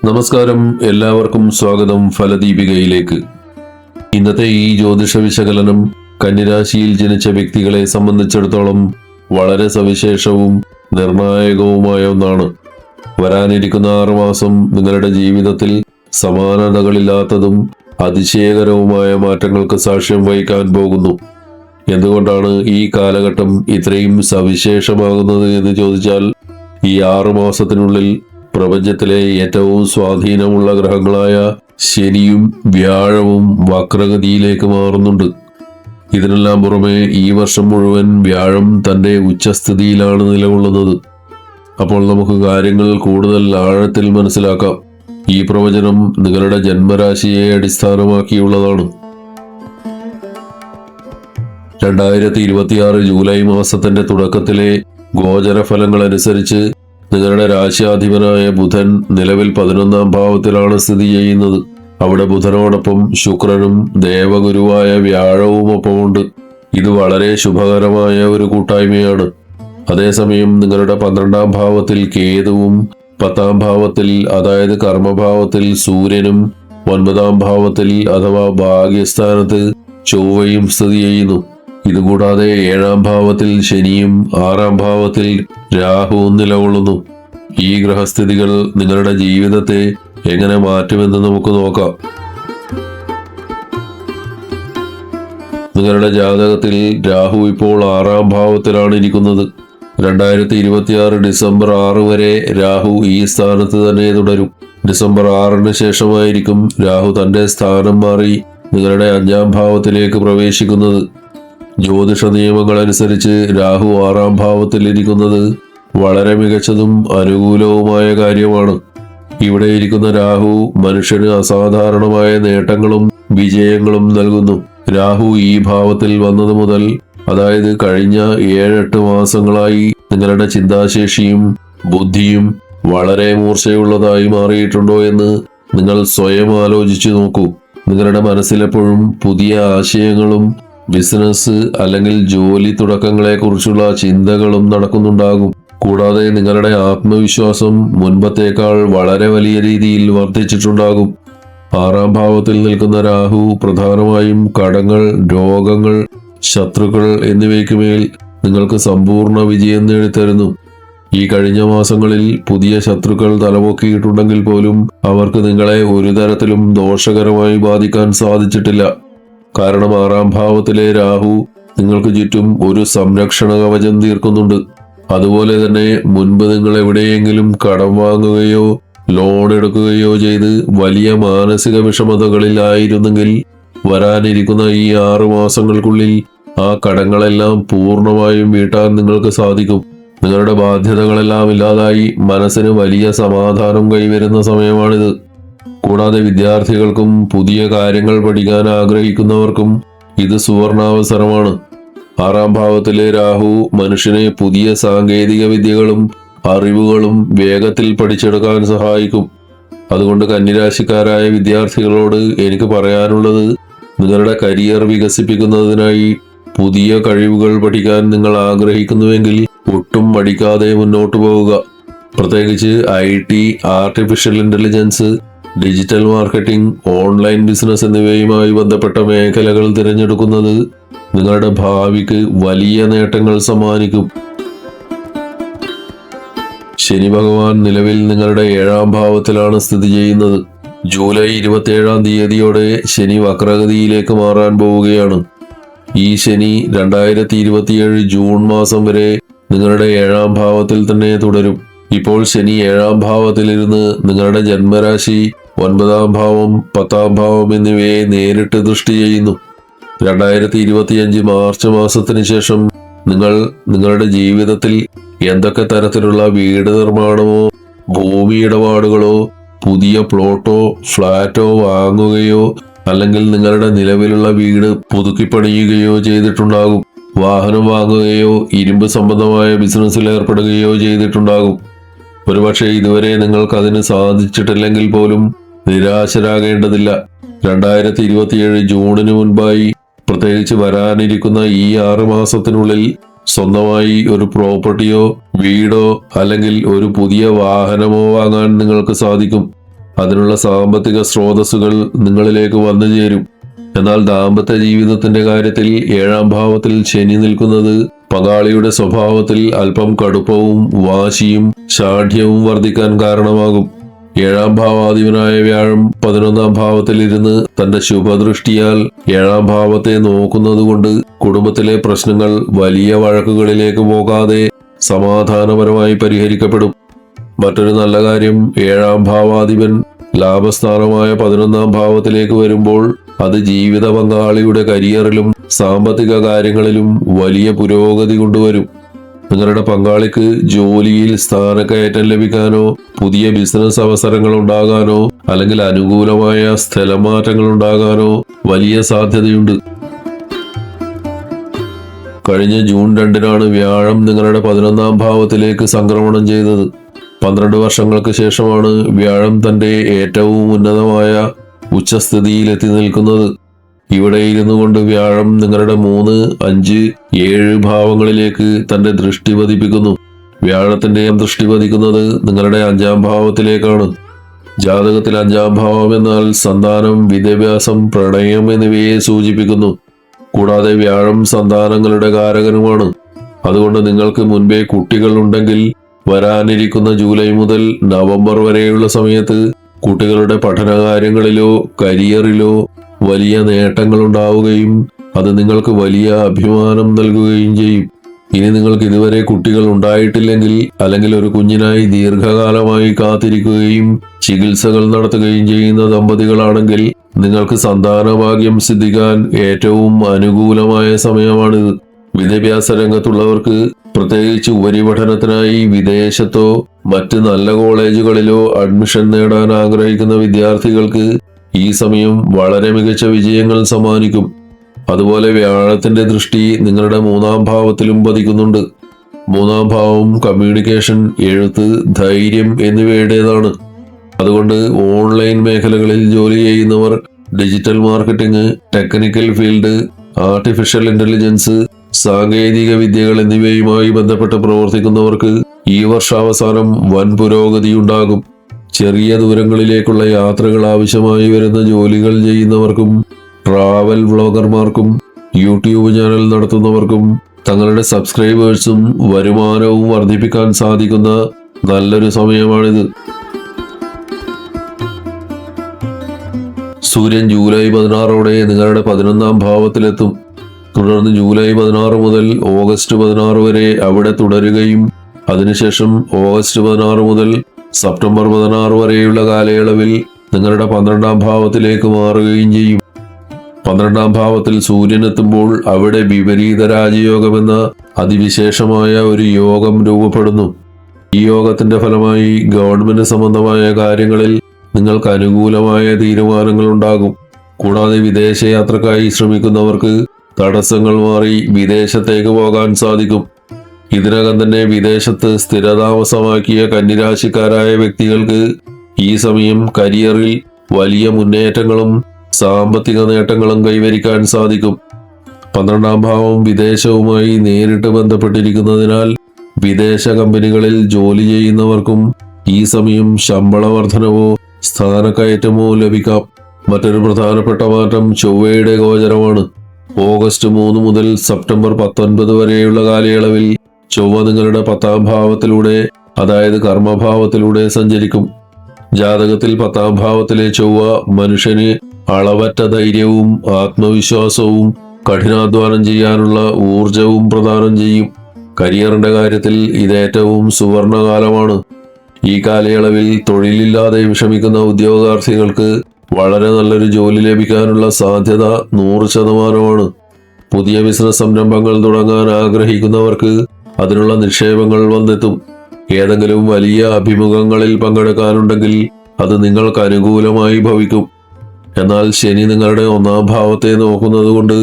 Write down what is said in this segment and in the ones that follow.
നമസ്കാരം, എല്ലാവർക്കും സ്വാഗതം ഫലദീപികയിലേക്ക്. ഇന്നത്തെ ഈ ജ്യോതിഷ വിശകലനം കന്നിരാശിയിൽ ജനിച്ച വ്യക്തികളെ സംബന്ധിച്ചിടത്തോളം വളരെ സവിശേഷവും നിർണായകവുമായ ഒന്നാണ്. വരാനിരിക്കുന്ന 6 മാസം നിങ്ങളുടെ ജീവിതത്തിൽ സമാനതകളില്ലാത്തതും അതിശയകരവുമായ മാറ്റങ്ങൾക്ക് സാക്ഷ്യം വഹിക്കാൻ പോകുന്നു. എന്തുകൊണ്ടാണ് ഈ കാലഘട്ടം ഇത്രയും സവിശേഷമാകുന്നത് എന്ന് ചോദിച്ചാൽ, ഈ 6 മാസത്തിനുള്ളിൽ പ്രപഞ്ചത്തിലെ ഏറ്റവും സ്വാധീനമുള്ള ഗ്രഹങ്ങളായ ശനിയും വ്യാഴവും വക്രഗതിയിലേക്ക് മാറുന്നുണ്ട്. ഇതിനെല്ലാം പുറമെ ഈ വർഷം മുഴുവൻ വ്യാഴം തന്റെ ഉച്ചസ്ഥിതിയിലാണ് നിലകൊള്ളുന്നത്. അപ്പോൾ നമുക്ക് കാര്യങ്ങൾ കൂടുതൽ ആഴത്തിൽ മനസ്സിലാക്കാം. ഈ പ്രവചനം നിങ്ങളുടെ ജന്മരാശിയെ അടിസ്ഥാനമാക്കിയുള്ളതാണ്. 2026 ജൂലൈ മാസത്തിന്റെ തുടക്കത്തിലെ ഗോചര ഫലങ്ങൾ അനുസരിച്ച് നിങ്ങളുടെ രാശ്യാധിപനായ ബുധൻ നിലവിൽ 11ാം ഭാവത്തിലാണ് സ്ഥിതി ചെയ്യുന്നത്. അവിടെ ബുധനോടൊപ്പം ശുക്രനും ദേവഗുരുവായ വ്യാഴവും ഒപ്പമുണ്ട്. ഇത് വളരെ ശുഭകരമായ ഒരു കൂട്ടായ്മയാണ്. അതേസമയം നിങ്ങളുടെ 12ാം ഭാവത്തിൽ കേതുവും 10ാം ഭാവത്തിൽ അതായത് കർമ്മഭാവത്തിൽ സൂര്യനും 9ാം ഭാവത്തിൽ അഥവാ ഭാഗ്യസ്ഥാനത്ത് ചൊവ്വയും സ്ഥിതി ചെയ്യുന്നു. ഇതുകൂടാതെ 7ാം ഭാവത്തിൽ ശനിയും 6ാം ഭാവത്തിൽ രാഹുവും നിലകൊള്ളുന്നു. ഈ ഗ്രഹസ്ഥിതികൾ നിങ്ങളുടെ ജീവിതത്തെ എങ്ങനെ മാറ്റുമെന്ന് നമുക്ക് നോക്കാം. നിങ്ങളുടെ ജാതകത്തിൽ രാഹു ഇപ്പോൾ 6ാം ഭാവത്തിലാണ് ഇരിക്കുന്നത്. 2026 ഡിസംബർ 6 വരെ രാഹു ഈ സ്ഥാനത്ത് തന്നെ തുടരും. ഡിസംബർ 6-ന് ശേഷമായിരിക്കും രാഹു തന്റെ സ്ഥാനം മാറി നിങ്ങളുടെ 5ാം ഭാവത്തിലേക്ക് പ്രവേശിക്കുന്നത്. ജ്യോതിഷ നിയമങ്ങൾ അനുസരിച്ച് രാഹു 6ാം ഭാവത്തിൽ ഇരിക്കുന്നത് വളരെ മികച്ചതും അനുകൂലവുമായ കാര്യമാണ്. ഇവിടെ ഇരിക്കുന്ന രാഹു മനുഷ്യന് അസാധാരണമായ നേട്ടങ്ങളും വിജയങ്ങളും നൽകുന്നു. രാഹു ഈ ഭാവത്തിൽ വന്നത് മുതൽ, അതായത് കഴിഞ്ഞ 7-8 മാസങ്ങളായി നിങ്ങളുടെ ചിന്താശേഷിയും ബുദ്ധിയും വളരെ മൂർച്ചയുള്ളതായി മാറിയിട്ടുണ്ടോ എന്ന് നിങ്ങൾ സ്വയം ആലോചിച്ചു നോക്കൂ. നിങ്ങളുടെ മനസ്സിലെപ്പോഴും പുതിയ ആശയങ്ങളും ബിസിനസ് അല്ലെങ്കിൽ ജോലി തുടക്കങ്ങളെ കുറിച്ചുള്ള ചിന്തകളും നടക്കുന്നുണ്ടാകും. കൂടാതെ നിങ്ങളുടെ ആത്മവിശ്വാസം മുൻപത്തേക്കാൾ വളരെ വലിയ രീതിയിൽ വർദ്ധിച്ചിട്ടുണ്ടാകും. 6ാം ഭാവത്തിൽ നിൽക്കുന്ന രാഹു പ്രധാനമായും കടങ്ങൾ, രോഗങ്ങൾ, ശത്രുക്കൾ എന്നിവയ്ക്കുമേൽ നിങ്ങൾക്ക് സമ്പൂർണ്ണ വിജയം നേടിത്തരുന്നു. ഈ കഴിഞ്ഞ മാസങ്ങളിൽ പുതിയ ശത്രുക്കൾ തലപൊക്കിയിട്ടുണ്ടെങ്കിൽ പോലും അവർക്ക് നിങ്ങളെ ഒരു തരത്തിലും ദോഷകരമായി ബാധിക്കാൻ സാധിച്ചിട്ടില്ല. കാരണം 6ാം ഭാവത്തിലെ രാഹു നിങ്ങൾക്ക് ചുറ്റും ഒരു സംരക്ഷണ കവചം തീർക്കുന്നുണ്ട്. അതുപോലെ തന്നെ മുൻപ് നിങ്ങൾ എവിടെയെങ്കിലും കടം വാങ്ങുകയോ ലോൺ എടുക്കുകയോ ചെയ്ത് വലിയ മാനസിക വിഷമതകളിലായിരുന്നെങ്കിൽ വരാനിരിക്കുന്ന ഈ 6 മാസങ്ങൾക്കുള്ളിൽ ആ കടങ്ങളെല്ലാം പൂർണ്ണമായും വീട്ടാൻ നിങ്ങൾക്ക് സാധിക്കും. നിങ്ങളുടെ ബാധ്യതകളെല്ലാം ഇല്ലാതായി മനസ്സിന് വലിയ സമാധാനം കൈവരുന്ന സമയമാണിത്. കൂടാതെ വിദ്യാർത്ഥികൾക്കും പുതിയ കാര്യങ്ങൾ പഠിക്കാൻ ആഗ്രഹിക്കുന്നവർക്കും ഇത് സുവർണാവസരമാണ്. 6ാം ഭാവത്തിലെ രാഹു മനുഷ്യനെ പുതിയ സാങ്കേതിക വിദ്യകളും അറിവുകളും വേഗത്തിൽ പഠിച്ചെടുക്കാൻ സഹായിക്കും. അതുകൊണ്ട് കന്നിരാശിക്കാരായ വിദ്യാർത്ഥികളോട് എനിക്ക് പറയാനുള്ളത്, നിങ്ങളുടെ കരിയർ വികസിപ്പിക്കുന്നതിനായി പുതിയ കഴിവുകൾ പഠിക്കാൻ നിങ്ങൾ ആഗ്രഹിക്കുന്നുവെങ്കിൽ ഒട്ടും മടിക്കാതെ മുന്നോട്ടു പോവുക. പ്രത്യേകിച്ച് IT, artificial intelligence, digital marketing, online business എന്നിവയുമായി ബന്ധപ്പെട്ട മേഖലകൾ തിരഞ്ഞെടുക്കുന്നത് നിങ്ങളുടെ ഭാവിക്ക് വലിയ നേട്ടങ്ങൾ സമ്മാനിക്കും. ശനി ഭഗവാൻ നിലവിൽ നിങ്ങളുടെ 7ാം ഭാവത്തിലാണ് സ്ഥിതി ചെയ്യുന്നത്. ജൂലൈ 27-ാം തീയതിയോടെ ശനി വക്രഗതിയിലേക്ക് മാറാൻ പോവുകയാണ്. ഈ ശനി 2027 ജൂൺ മാസം വരെ നിങ്ങളുടെ 7ാം ഭാവത്തിൽ തന്നെ തുടരും. ഇപ്പോൾ ശനി 7ാം ഭാവത്തിലിരുന്ന് നിങ്ങളുടെ ജന്മരാശി 9ാം ഭാവം, 10ാം ഭാവം എന്നിവയെ നേരിട്ട് ദൃഷ്ടി ചെയ്യുന്നു. 2025 മാർച്ച് മാസത്തിന് ശേഷം നിങ്ങൾ നിങ്ങളുടെ ജീവിതത്തിൽ എന്തൊക്കെ തരത്തിലുള്ള വീട് നിർമ്മാണമോ ഭൂമി ഇടപാടുകളോ പുതിയ പ്ലോട്ടോ ഫ്ലാറ്റോ വാങ്ങുകയോ അല്ലെങ്കിൽ നിങ്ങളുടെ നിലവിലുള്ള വീട് പുതുക്കിപ്പണിയുകയോ ചെയ്തിട്ടുണ്ടാകും. വാഹനം വാങ്ങുകയോ ഇരുമ്പ് സംബന്ധമായ ബിസിനസ്സിൽ ഏർപ്പെടുകയോ ചെയ്തിട്ടുണ്ടാകും. ഒരുപക്ഷെ ഇതുവരെ നിങ്ങൾക്ക് അതിന് സാധിച്ചിട്ടില്ലെങ്കിൽ പോലും നിരാശരാകേണ്ടതില്ല. 2027 ജൂണിന് മുൻപായി, പ്രത്യേകിച്ച് വരാനിരിക്കുന്ന ഈ 6 മാസത്തിനുള്ളിൽ സ്വന്തമായി ഒരു പ്രോപ്പർട്ടിയോ വീടോ അല്ലെങ്കിൽ ഒരു പുതിയ വാഹനമോ വാങ്ങാൻ നിങ്ങൾക്ക് സാധിക്കും. അതിനുള്ള സാമ്പത്തിക സ്രോതസ്സുകൾ നിങ്ങളിലേക്ക് വന്നു ചേരും. എന്നാൽ ദാമ്പത്യ ജീവിതത്തിന്റെ കാര്യത്തിൽ 7-ാം ഭാവത്തിൽ ശനി നിൽക്കുന്നത് പങ്കാളിയുടെ സ്വഭാവത്തിൽ അല്പം കടുപ്പവും വാശിയും ശാഠ്യവും വർദ്ധിക്കാൻ കാരണമാകും. 7-ാം ഭാവാധിപനായ വ്യാഴം 11-ാം ഭാവത്തിൽ ഇരുന്ന് തന്റെ ശുഭദൃഷ്ടിയാൽ 7-ാം ഭാവത്തെ നോക്കുന്നതുകൊണ്ട് കുടുംബത്തിലെ പ്രശ്നങ്ങൾ വലിയ വഴക്കുകളിലേക്ക് പോകാതെ സമാധാനപരമായി പരിഹരിക്കപ്പെടും. മറ്റൊരു നല്ല കാര്യം, 7-ാം ഭാവാധിപൻ ലാഭസ്ഥാനമായ 11-ാം ഭാവത്തിലേക്ക് വരുമ്പോൾ അത് ജീവിത പങ്കാളിയുടെ കരിയറിലും സാമ്പത്തിക കാര്യങ്ങളിലും വലിയ പുരോഗതി കൊണ്ടുവരും. നിങ്ങളുടെ പങ്കാളിക്ക് ജോലിയിൽ സ്ഥാനക്കയറ്റം ലഭിക്കാനോ പുതിയ ബിസിനസ് അവസരങ്ങൾ ഉണ്ടാകാനോ അല്ലെങ്കിൽ അനുകൂലമായ സ്ഥലമാറ്റങ്ങൾ ഉണ്ടാകാനോ വലിയ സാധ്യതയുണ്ട്. കഴിഞ്ഞ ജൂൺ 2-നാണ് വ്യാഴം നിങ്ങളുടെ 11-ാം ഭാവത്തിലേക്ക് സംക്രമണം ചെയ്തത്. 12 വർഷങ്ങൾക്ക് ശേഷമാണ് വ്യാഴം തന്റെ ഏറ്റവും ഉന്നതമായ ഉച്ചസ്ഥിതിയിൽ എത്തി നിൽക്കുന്നത്. ഇവിടെ ഇരുന്നു കൊണ്ട് വ്യാഴം നിങ്ങളുടെ 3, 5, 7 ഭാവങ്ങളിലേക്ക് തന്റെ ദൃഷ്ടി പതിപ്പിക്കുന്നു. വ്യാഴത്തിന്റെ ദൃഷ്ടി പതിക്കുന്നത് നിങ്ങളുടെ 5-ാം ഭാവത്തിലേക്കാണ്. ജാതകത്തിൽ 5-ാം ഭാവം എന്നാൽ സന്താനം, വിദ്യാഭ്യാസം, പ്രണയം എന്നിവയെ സൂചിപ്പിക്കുന്നു. കൂടാതെ വ്യാഴം സന്താനങ്ങളുടെ കാരകനുമാണ്. അതുകൊണ്ട് നിങ്ങൾക്ക് മുൻപേ കുട്ടികൾ ഉണ്ടെങ്കിൽ വരാനിരിക്കുന്ന ജൂലൈ മുതൽ നവംബർ വരെയുള്ള സമയത്ത് കുട്ടികളുടെ പഠനകാര്യങ്ങളിലോ കരിയറിലോ വലിയ നേട്ടങ്ങൾ ഉണ്ടാവുകയും അത് നിങ്ങൾക്ക് വലിയ അഭിമാനം നൽകുകയും ചെയ്യും. ഇനി നിങ്ങൾക്ക് ഇതുവരെ കുട്ടികൾ ഉണ്ടായിട്ടില്ലെങ്കിൽ അല്ലെങ്കിൽ ഒരു കുഞ്ഞിനായി ദീർഘകാലമായി കാത്തിരിക്കുകയും ചികിത്സകൾ നടത്തുകയും ചെയ്യുന്ന ദമ്പതികളാണെങ്കിൽ നിങ്ങൾക്ക് സന്താനഭാഗ്യം സിദ്ധിക്കാൻ ഏറ്റവും അനുകൂലമായ സമയമാണിത്. വിദ്യാഭ്യാസ രംഗത്തുള്ളവർക്ക്, പ്രത്യേകിച്ച് ഉപരിപഠനത്തിനായി വിദേശത്തോ മറ്റ് നല്ല കോളേജുകളിലോ അഡ്മിഷൻ നേടാൻ ആഗ്രഹിക്കുന്ന വിദ്യാർത്ഥികൾക്ക് ഈ സമയം വളരെ മികച്ച വിജയങ്ങൾ സമ്മാനിക്കും. അതുപോലെ വ്യാഴത്തിന്റെ ദൃഷ്ടി നിങ്ങളുടെ 3-ാം ഭാവത്തിലും പതിക്കുന്നുണ്ട്. 3-ാം ഭാവം കമ്മ്യൂണിക്കേഷൻ, എഴുത്ത്, ധൈര്യം എന്നിവയുടേതാണ്. അതുകൊണ്ട് ഓൺലൈൻ മേഖലകളിൽ ജോലി ചെയ്യുന്നവർ, digital marketing, technical field, artificial intelligence, സാങ്കേതിക വിദ്യകൾ എന്നിവയുമായി ബന്ധപ്പെട്ട് പ്രവർത്തിക്കുന്നവർക്ക് ഈ വർഷാവസാനം വൻ പുരോഗതിയുണ്ടാകും. ചെറിയ ദൂരങ്ങളിലേക്കുള്ള യാത്രകൾ ആവശ്യമായി വരുന്ന ജോലികൾ ചെയ്യുന്നവർക്കും, ട്രാവൽ വ്ളോഗർമാർക്കും, യൂട്യൂബ് ചാനൽ നടത്തുന്നവർക്കും തങ്ങളുടെ സബ്സ്ക്രൈബേഴ്സും വരുമാനവും വർദ്ധിപ്പിക്കാൻ സാധിക്കുന്ന നല്ലൊരു സമയമാണിത്. സൂര്യൻ ജൂലൈ 16 നിങ്ങളുടെ 11-ാം ഭാവത്തിലെത്തും. തുടർന്ന് ജൂലൈ 16 മുതൽ ഓഗസ്റ്റ് 16 വരെ അവിടെ തുടരുകയും അതിനുശേഷം ഓഗസ്റ്റ് 16 മുതൽ സെപ്റ്റംബർ 16 വരെയുള്ള കാലയളവിൽ നിങ്ങളുടെ 12-ാം ഭാവത്തിലേക്ക് മാറുകയും ചെയ്യും. 12-ാം ഭാവത്തിൽ സൂര്യൻ എത്തുമ്പോൾ അവിടെ വിപരീത രാജയോഗമെന്ന അതിവിശേഷമായ ഒരു യോഗം രൂപപ്പെടുന്നു. ഈ യോഗത്തിന്റെ ഫലമായി ഗവൺമെന്റ് സംബന്ധമായ കാര്യങ്ങളിൽ നിങ്ങൾക്ക് അനുകൂലമായ തീരുമാനങ്ങൾ ഉണ്ടാകും. കൂടാതെ വിദേശയാത്രക്കായി ശ്രമിക്കുന്നവർക്ക് തടസ്സങ്ങൾ മാറി വിദേശത്തേക്ക് പോകാൻ സാധിക്കും. ഇതിനകം തന്നെ വിദേശത്ത് സ്ഥിരതാമസമാക്കിയ കന്നിരാശിക്കാരായ വ്യക്തികൾക്ക് ഈ സമയം കരിയറിൽ വലിയ മുന്നേറ്റങ്ങളും സാമ്പത്തിക നേട്ടങ്ങളും കൈവരിക്കാൻ സാധിക്കും. 12-ാം ഭാവം വിദേശവുമായി നേരിട്ട് ബന്ധപ്പെട്ടിരിക്കുന്നതിനാൽ വിദേശ കമ്പനികളിൽ ജോലി ചെയ്യുന്നവർക്കും ഈ സമയം ശമ്പള വർധനവോ സ്ഥാനക്കയറ്റമോ ലഭിക്കാം. മറ്റൊരു പ്രധാനപ്പെട്ട മാറ്റം ചൊവ്വയുടെ ഗോചരമാണ്. ഓഗസ്റ്റ് 3 മുതൽ സെപ്റ്റംബർ 19 വരെയുള്ള കാലയളവിൽ ചൊവ്വ നിങ്ങളുടെ 10-ാം ഭാവത്തിലൂടെ, അതായത് കർമ്മഭാവത്തിലൂടെ സഞ്ചരിക്കും. ജാതകത്തിൽ 10-ാം ഭാവത്തിലെ ചൊവ്വ മനുഷ്യന് അളവറ്റ ധൈര്യവും ആത്മവിശ്വാസവും കഠിനാധ്വാനം ചെയ്യാനുള്ള ഊർജവും പ്രദാനം ചെയ്യും. കരിയറിന്റെ കാര്യത്തിൽ ഇത് ഏറ്റവും സുവർണകാലമാണ്. ഈ കാലയളവിൽ തൊഴിലില്ലാതെ വിഷമിക്കുന്ന ഉദ്യോഗാർത്ഥികൾക്ക് വളരെ നല്ലൊരു ജോലി ലഭിക്കാനുള്ള സാധ്യത 100%. പുതിയ ബിസിനസ് സംരംഭങ്ങൾ തുടങ്ങാൻ ആഗ്രഹിക്കുന്നവർക്ക് അതിനുള്ള നിക്ഷേപങ്ങൾ വന്നെത്തും. ഏതെങ്കിലും വലിയ അഭിമുഖങ്ങളിൽ പങ്കെടുക്കാനുണ്ടെങ്കിൽ അത് നിങ്ങൾക്ക് അനുകൂലമായി ഭവിക്കും. എന്നാൽ ശനി നിങ്ങളുടെ 1-ാം ഭാവത്തെ നോക്കുന്നതുകൊണ്ട്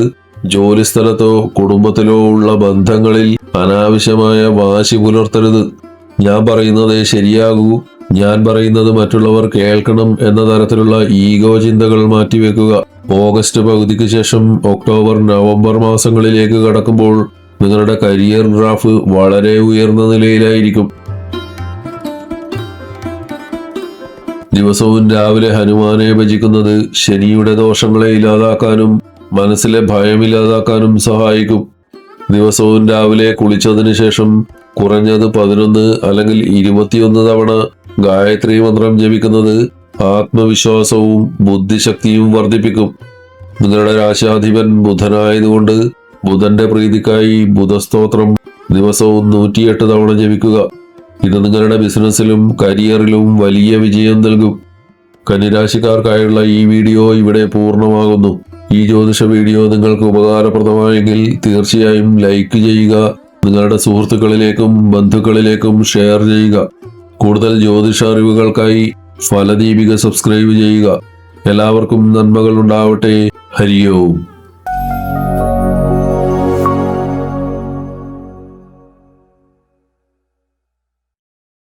ജോലിസ്ഥലത്തോ കുടുംബത്തിലോ ഉള്ള ബന്ധങ്ങളിൽ അനാവശ്യമായ വാശി പുലർത്തരുത്. ഞാൻ പറയുന്നതേ ശരിയാകൂ, ഞാൻ പറയുന്നത് മറ്റുള്ളവർ കേൾക്കണം എന്ന തരത്തിലുള്ള ഈഗോ ചിന്തകൾ മാറ്റിവെക്കുക. ഓഗസ്റ്റ് പകുതിക്ക് ശേഷം ഒക്ടോബർ, നവംബർ മാസങ്ങളിലേക്ക് കടക്കുമ്പോൾ നിങ്ങളുടെ കരിയർ ഗ്രാഫ് വളരെ ഉയർന്ന നിലയിലായിരിക്കും. ദിവസവും രാവിലെ ഹനുമാനെ ഭജിക്കുന്നത് ശനിയുടെ ദോഷങ്ങളെ ഇല്ലാതാക്കാനും മനസ്സിലെ ഭയമില്ലാതാക്കാനും സഹായിക്കും. ദിവസവും രാവിലെ കുളിച്ചതിന് ശേഷം കുറഞ്ഞത് 11 അല്ലെങ്കിൽ 21 തവണ ഗായത്രി മന്ത്രം ജപിക്കുന്നത് ആത്മവിശ്വാസവും ബുദ്ധിശക്തിയും വർദ്ധിപ്പിക്കും. നിങ്ങളുടെ രാശാധിപൻ ബുധനായതുകൊണ്ട് ബുധന്റെ പ്രീതിക്കായി ബുധസ്തോത്രം ദിവസവും 108 തവണ ജപിക്കുക. ഇത് നിങ്ങളുടെ ബിസിനസ്സിലും കരിയറിലും വലിയ വിജയം നൽകും. കന്നിരാശിക്കാർക്കായുള്ള ഈ വീഡിയോ ഇവിടെ പൂർണ്ണമാകുന്നു. ഈ ജ്യോതിഷ വീഡിയോ നിങ്ങൾക്ക് ഉപകാരപ്രദമായെങ്കിൽ തീർച്ചയായും ലൈക്ക് ചെയ്യുക, നിങ്ങളുടെ സുഹൃത്തുക്കളിലേക്കും ബന്ധുക്കളിലേക്കും ഷെയർ ചെയ്യുക. കൂടുതൽ ജ്യോതിഷ അറിവുകൾക്കായി ഫലദീപിക സബ്സ്ക്രൈബ് ചെയ്യുക. എല്ലാവർക്കും നന്മകൾ ഉണ്ടാവട്ടെ. ഹരി ഓം.